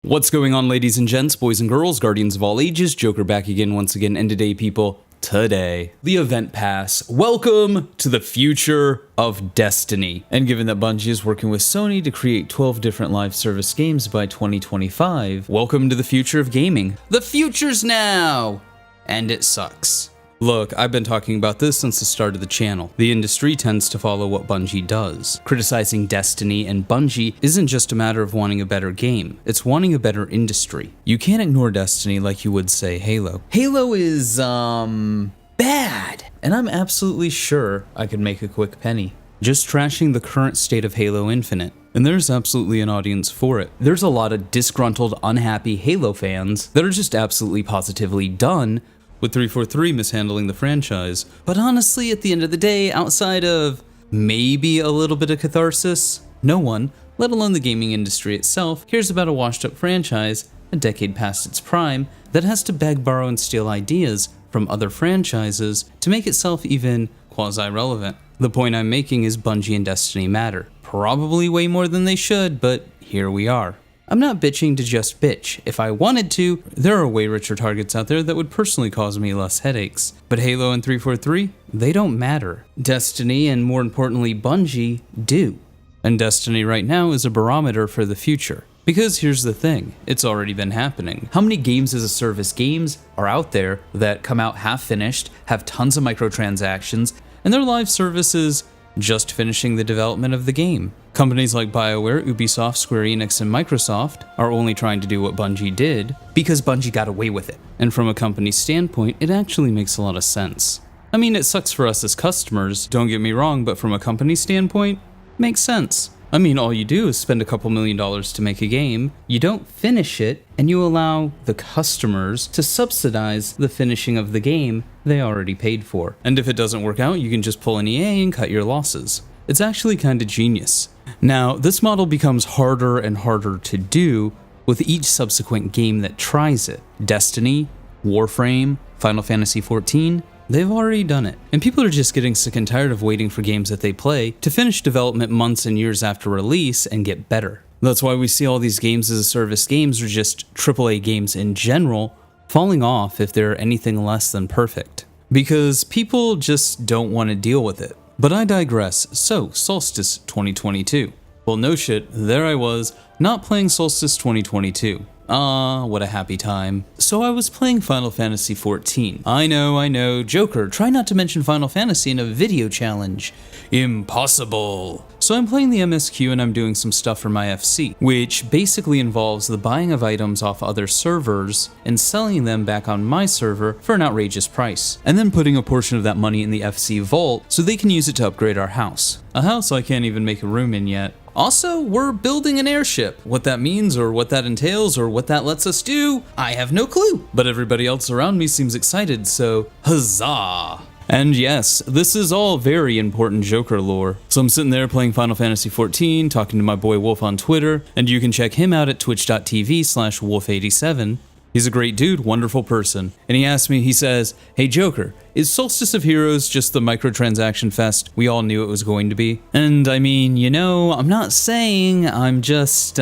What's going on, ladies and gents, boys and girls, guardians of all ages? Joker back again once again, and today, people, the event pass. Welcome to the future of Destiny. And given that Bungie is working with Sony to create 12 different live service games by 2025, welcome to the future of gaming. The future's now! And it sucks. Look, I've been talking about this since the start of the channel. The industry tends to follow what Bungie does. Criticizing Destiny and Bungie isn't just a matter of wanting a better game, it's wanting a better industry. You can't ignore Destiny like you would say Halo. Halo is, bad! And I'm absolutely sure I could make a quick penny just trashing the current state of Halo Infinite. And there's absolutely an audience for it. There's a lot of disgruntled, unhappy Halo fans that are just absolutely positively done with 343 mishandling the franchise. But honestly, at the end of the day, outside of maybe a little bit of catharsis, no one, let alone the gaming industry itself, cares about a washed-up franchise, a decade past its prime, that has to beg, borrow, and steal ideas from other franchises to make itself even quasi-relevant. The point I'm making is Bungie and Destiny matter. Probably way more than they should, but here we are. I'm not bitching to just bitch. If I wanted to, there are way richer targets out there that would personally cause me less headaches. But Halo and 343, they don't matter. Destiny, and more importantly Bungie, do. And Destiny right now is a barometer for the future. Because here's the thing, it's already been happening. How many games as a service games are out there that come out half finished, have tons of microtransactions, and their live services just finishing the development of the game? Companies like BioWare, Ubisoft, Square Enix, and Microsoft are only trying to do what Bungie did because Bungie got away with it. And from a company standpoint, it actually makes a lot of sense. I mean, it sucks for us as customers, don't get me wrong, but from a company standpoint, makes sense. I mean, all you do is spend a couple $1 million to make a game, you don't finish it, and you allow the customers to subsidize the finishing of the game they already paid for. And if it doesn't work out, you can just pull an EA and cut your losses. It's actually kinda genius. Now, this model becomes harder and harder to do with each subsequent game that tries it. Destiny, Warframe, Final Fantasy XIV, they've already done it. And people are just getting sick and tired of waiting for games that they play to finish development months and years after release and get better. That's why we see all these games as a service games, or just AAA games in general, falling off if they're anything less than perfect. Because people just don't want to deal with it. But I digress. So, Solstice 2022. Well, no shit, there I was, not playing Solstice 2022. Ah, what a happy time. So I was playing Final Fantasy XIV. I know, Joker, try not to mention Final Fantasy in a video challenge. Impossible. So I'm playing the MSQ and I'm doing some stuff for my FC, which basically involves the buying of items off other servers and selling them back on my server for an outrageous price, and then putting a portion of that money in the FC vault so they can use it to upgrade our house. A house I can't even make a room in yet. Also, we're building an airship. What that means, or what that entails, or what that lets us do, I have no clue. But everybody else around me seems excited, so huzzah! And yes, this is all very important Joker lore. So I'm sitting there playing Final Fantasy XIV, talking to my boy Wolf on Twitter, and you can check him out at twitch.tv/wolf87. He's a great dude, wonderful person. And he asked me, he says, "Hey Joker, is Solstice of Heroes just the microtransaction fest we all knew it was going to be?" And I mean, you know, I'm not saying, I'm just,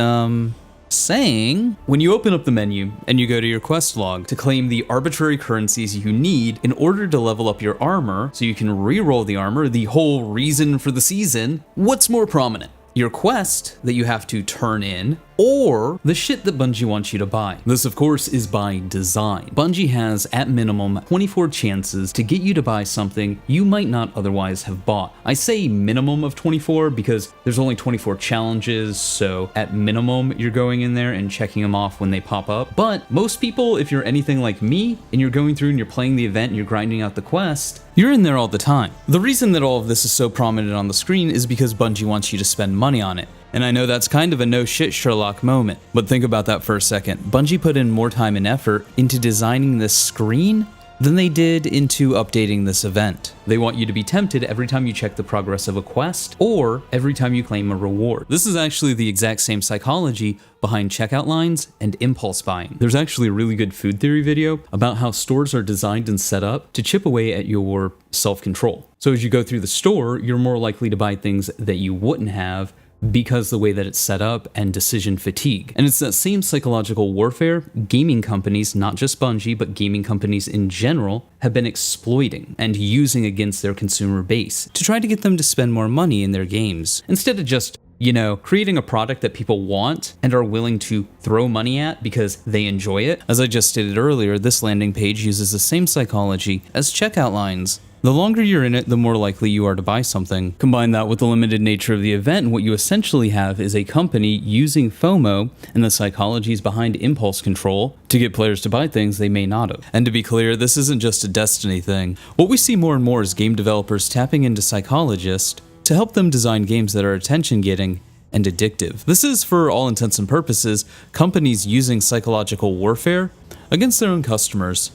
saying, when you open up the menu and you go to your quest log to claim the arbitrary currencies you need in order to level up your armor so you can reroll the armor, the whole reason for the season, what's more prominent? Your quest that you have to turn in, or the shit that Bungie wants you to buy. This, of course, is by design. Bungie has, at minimum, 24 chances to get you to buy something you might not otherwise have bought. I say minimum of 24 because there's only 24 challenges, so at minimum, you're going in there and checking them off when they pop up. But most people, if you're anything like me, and you're going through and you're playing the event and you're grinding out the quest, you're in there all the time. The reason that all of this is so prominent on the screen is because Bungie wants you to spend money on it. And I know that's kind of a no shit Sherlock moment, but think about that for a second. Bungie put in more time and effort into designing this screen than they did into updating this event. They want you to be tempted every time you check the progress of a quest or every time you claim a reward. This is actually the exact same psychology behind checkout lines and impulse buying. There's actually a really good food theory video about how stores are designed and set up to chip away at your self-control. So as you go through the store, you're more likely to buy things that you wouldn't have because the way that it's set up and decision fatigue. And it's that same psychological warfare gaming companies, not just Bungie, but gaming companies in general, have been exploiting and using against their consumer base to try to get them to spend more money in their games, instead of just, creating a product that people want and are willing to throw money at because they enjoy it. As I just stated earlier, this landing page uses the same psychology as checkout lines. The longer you're in it, the more likely you are to buy something. Combine that with the limited nature of the event, and what you essentially have is a company using FOMO and the psychologies behind impulse control to get players to buy things they may not have. And to be clear, this isn't just a Destiny thing. What we see more and more is game developers tapping into psychologists to help them design games that are attention-getting and addictive. This is, for all intents and purposes, companies using psychological warfare against their own customers.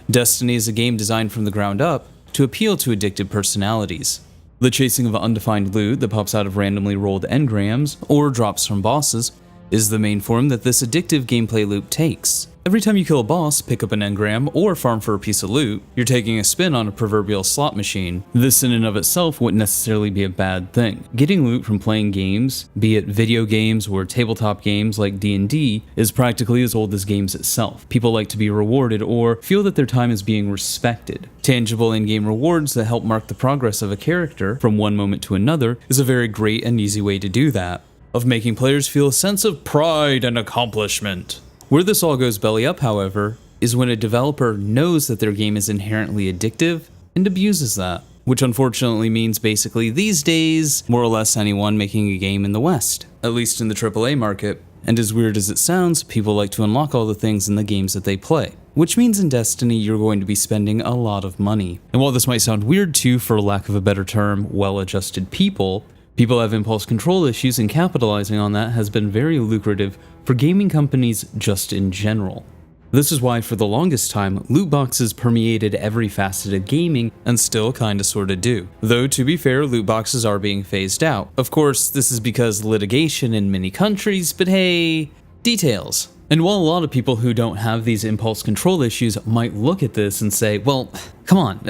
Destiny is a game designed from the ground up to appeal to addictive personalities. The chasing of undefined loot that pops out of randomly rolled engrams or drops from bosses is the main form that this addictive gameplay loop takes. Every time you kill a boss, pick up an engram, or farm for a piece of loot, you're taking a spin on a proverbial slot machine. This in and of itself wouldn't necessarily be a bad thing. Getting loot from playing games, be it video games or tabletop games like D&D, is practically as old as games itself. People like to be rewarded or feel that their time is being respected. Tangible in-game rewards that help mark the progress of a character from one moment to another is a very great and easy way to do that, of making players feel a sense of pride and accomplishment. Where this all goes belly up, however, is when a developer knows that their game is inherently addictive and abuses that, which unfortunately means basically these days, more or less anyone making a game in the West, at least in the AAA market. And as weird as it sounds, people like to unlock all the things in the games that they play, which means in Destiny you're going to be spending a lot of money. And while this might sound weird too, for lack of a better term, well-adjusted people have impulse control issues, and capitalizing on that has been very lucrative for gaming companies just in general. This is why for the longest time, loot boxes permeated every facet of gaming, and still kinda sorta do. Though to be fair, loot boxes are being phased out. Of course, this is because litigation in many countries, but hey, details. And while a lot of people who don't have these impulse control issues might look at this and say, well, come on,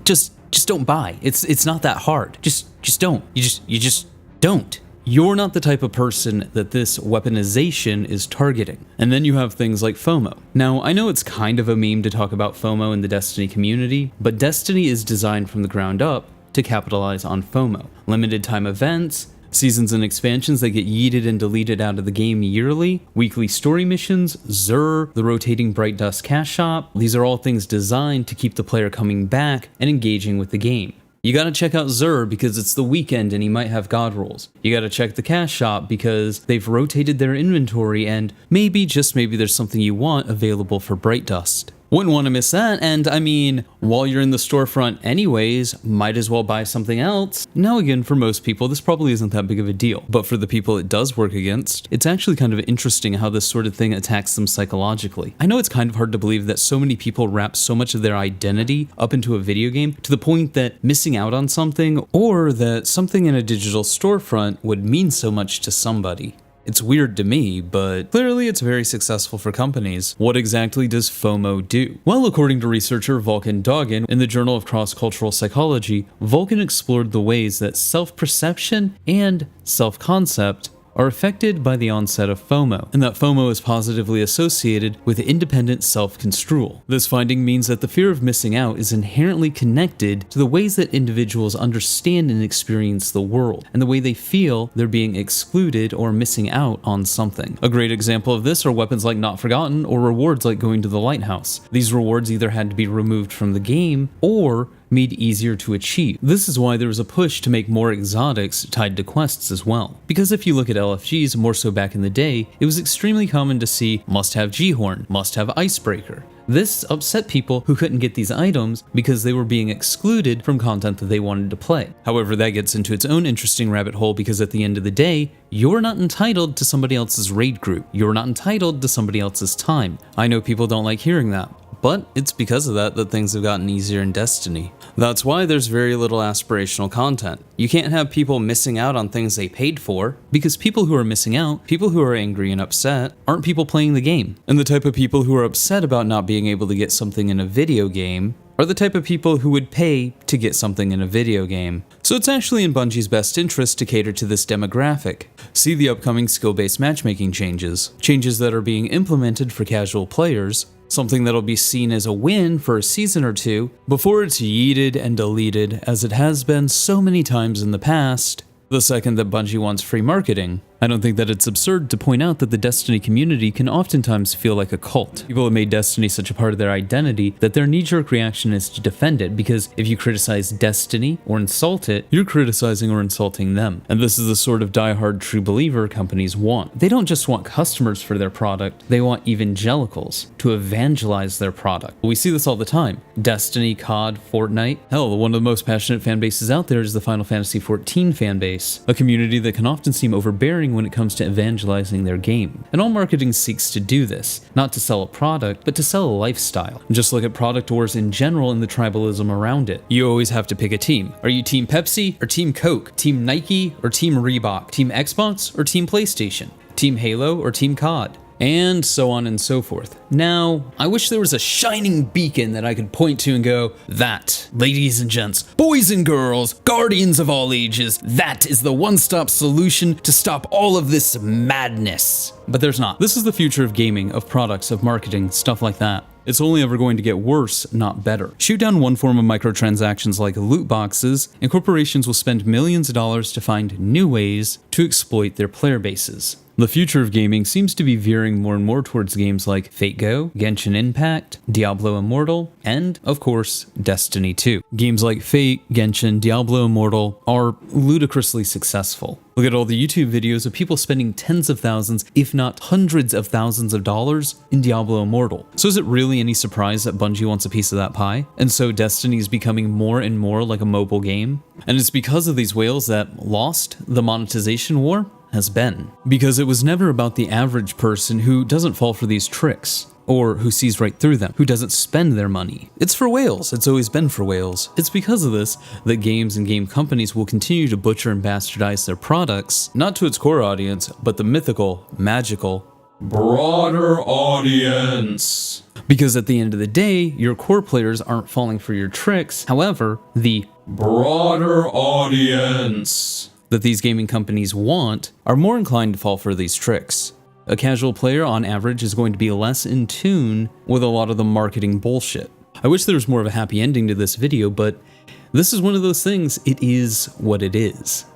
just don't buy. It's not that hard. Just don't. You just don't. You're not the type of person that this weaponization is targeting. And then you have things like FOMO. Now, I know it's kind of a meme to talk about FOMO in the Destiny community, but Destiny is designed from the ground up to capitalize on FOMO. Limited time events, seasons and expansions that get yeeted and deleted out of the game yearly, weekly story missions, Xur, the rotating Bright Dust cash shop. These are all things designed to keep the player coming back and engaging with the game. You gotta check out Xur because it's the weekend and he might have god rolls. You gotta check the cash shop because they've rotated their inventory and maybe, just maybe, there's something you want available for Bright Dust. Wouldn't want to miss that, and I mean, while you're in the storefront anyways, might as well buy something else. Now again, for most people, this probably isn't that big of a deal, but for the people it does work against, it's actually kind of interesting how this sort of thing attacks them psychologically. I know it's kind of hard to believe that so many people wrap so much of their identity up into a video game to the point that missing out on something, or that something in a digital storefront would mean so much to somebody. It's weird to me, but clearly it's very successful for companies. What exactly does FOMO do? Well, according to researcher Vulcan Doggin in the Journal of Cross-Cultural Psychology, Vulcan explored the ways that self-perception and self-concept are affected by the onset of FOMO, and that FOMO is positively associated with independent self-construal. This finding means that the fear of missing out is inherently connected to the ways that individuals understand and experience the world, and the way they feel they're being excluded or missing out on something. A great example of this are weapons like Not Forgotten or rewards like going to the lighthouse. These rewards either had to be removed from the game or made easier to achieve. This is why there was a push to make more exotics tied to quests as well. Because if you look at LFGs, more so back in the day, it was extremely common to see must-have G-Horn, must-have Icebreaker. This upset people who couldn't get these items because they were being excluded from content that they wanted to play. However, that gets into its own interesting rabbit hole because at the end of the day, you're not entitled to somebody else's raid group. You're not entitled to somebody else's time. I know people don't like hearing that, but it's because of that things have gotten easier in Destiny. That's why there's very little aspirational content. You can't have people missing out on things they paid for, because people who are missing out, people who are angry and upset, aren't people playing the game. And the type of people who are upset about not being able to get something in a video game are the type of people who would pay to get something in a video game. So it's actually in Bungie's best interest to cater to this demographic. See the upcoming skill-based matchmaking changes that are being implemented for casual players, something that'll be seen as a win for a season or two, before it's yeeted and deleted as it has been so many times in the past, the second that Bungie wants free marketing. I don't think that it's absurd to point out that the Destiny community can oftentimes feel like a cult. People have made Destiny such a part of their identity that their knee-jerk reaction is to defend it, because if you criticize Destiny or insult it, you're criticizing or insulting them. And this is the sort of diehard true believer companies want. They don't just want customers for their product, they want evangelicals to evangelize their product. We see this all the time. Destiny, COD, Fortnite. Hell, one of the most passionate fan bases out there is the Final Fantasy XIV fan base, a community that can often seem overbearing when it comes to evangelizing their game. And all marketing seeks to do this, not to sell a product, but to sell a lifestyle. Just look at product wars in general and the tribalism around it. You always have to pick a team. Are you Team Pepsi or Team Coke? Team Nike or Team Reebok? Team Xbox or Team PlayStation? Team Halo or Team COD? And so on and so forth. Now, I wish there was a shining beacon that I could point to and go, that, ladies and gents, boys and girls, guardians of all ages, that is the one-stop solution to stop all of this madness. But there's not. This is the future of gaming, of products, of marketing, stuff like that. It's only ever going to get worse, not better. Shoot down one form of microtransactions like loot boxes, and corporations will spend millions of dollars to find new ways to exploit their player bases. The future of gaming seems to be veering more and more towards games like Fate Go, Genshin Impact, Diablo Immortal, and, of course, Destiny 2. Games like Fate, Genshin, Diablo Immortal are ludicrously successful. Look at all the YouTube videos of people spending tens of thousands, if not hundreds of thousands of dollars in Diablo Immortal. So is it really any surprise that Bungie wants a piece of that pie? And so Destiny is becoming more and more like a mobile game? And it's because of these whales that Lost, the monetization war, has been. Because it was never about the average person who doesn't fall for these tricks, or who sees right through them, who doesn't spend their money. It's for whales. It's always been for whales. It's because of this that games and game companies will continue to butcher and bastardize their products, not to its core audience, but the mythical, magical, broader audience. Because at the end of the day, your core players aren't falling for your tricks. However, the broader audience that these gaming companies want are more inclined to fall for these tricks. A casual player on average is going to be less in tune with a lot of the marketing bullshit. I wish there was more of a happy ending to this video, but this is one of those things. It is what it is.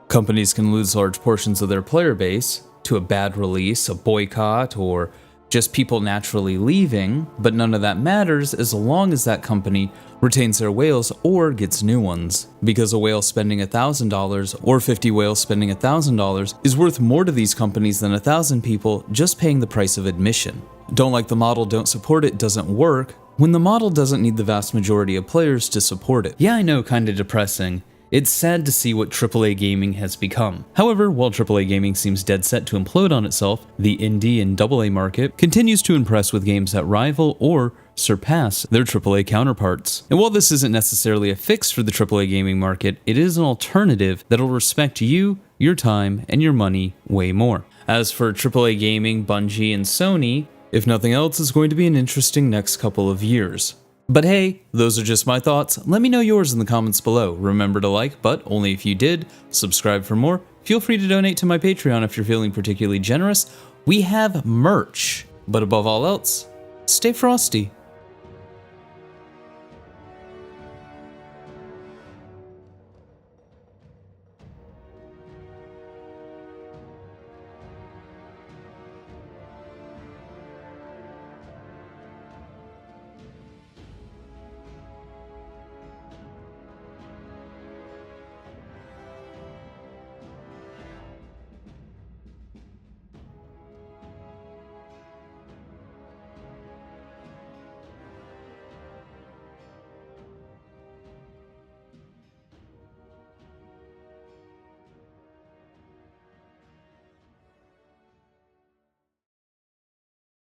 Companies can lose large portions of their player base to a bad release, a boycott, or just people naturally leaving, but none of that matters as long as that company retains their whales or gets new ones. Because a whale spending $1,000 or 50 whales spending $1,000 is worth more to these companies than 1,000 people just paying the price of admission. Don't like the model, don't support it doesn't work when the model doesn't need the vast majority of players to support it. Yeah, I know, kinda depressing. It's sad to see what AAA gaming has become. However, while AAA gaming seems dead set to implode on itself, the indie and AA market continues to impress with games that rival or surpass their AAA counterparts. And while this isn't necessarily a fix for the AAA gaming market, it is an alternative that'll respect you, your time, and your money way more. As for AAA gaming, Bungie, and Sony, if nothing else, it's going to be an interesting next couple of years. But hey, those are just my thoughts. Let me know yours in the comments below. Remember to like, but only if you did. Subscribe for more. Feel free to donate to my Patreon if you're feeling particularly generous. We have merch. But above all else, stay frosty.